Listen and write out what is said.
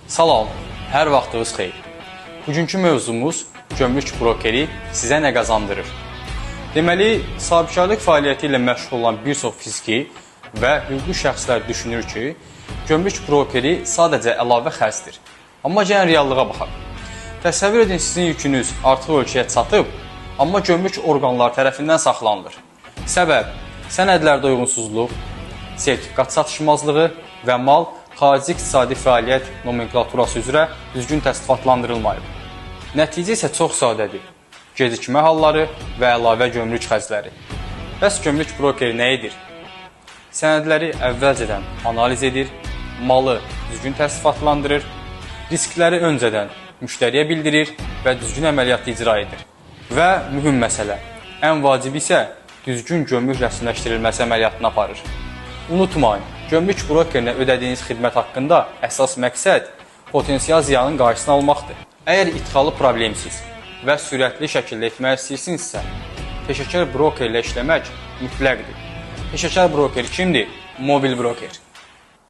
Salam, hər vaxtınız xeyir. Bugünkü mövzumuz gömrük brokeri sizə nə qazandırır? Deməli, sahibkarlıq fəaliyyəti ilə məşğul olan bir çox fiziki və hüquqi şəxslər düşünür ki, gömrük brokeri sadəcə əlavə xərcdir. Amma gəlin reallığa baxaq. Təsəvvür edin, sizin yükünüz artıq ölkəyə çatıb, amma gömrük orqanları tərəfindən saxlanılır. Səbəb, sənədlərdə uyğunsuzluq, sertifikat çatışmazlığı və mal xarici iqtisadi fəaliyyət nomenklaturası üzrə düzgün təsdiqatlandırılmayıb. Nəticə isə çox sadədir. Gecikmə halları və əlavə gömrük xərcləri. Bəs gömrük brokeri nə edir? Sənədləri əvvəlcədən analiz edir, malı düzgün təsdiqatlandırır, riskləri öncədən müştəriyə bildirir və düzgün əməliyyatı icra edir. Və mühüm məsələ, ən vacibi isə düzgün gömrük rəsmiləşdirilməsi əməliyyatını aparır. Unutmayın, gömrük brokerinə ödədiyiniz xidmət haqqında əsas məqsəd potensial ziyanın qarşısını almaqdır. Əgər idxalı problemsiz və sürətli şəkildə etmək istəyirsinizsə, peşəkar broker ilə işləmək mütləqdir. Peşəkar broker kimdir? Mobil broker.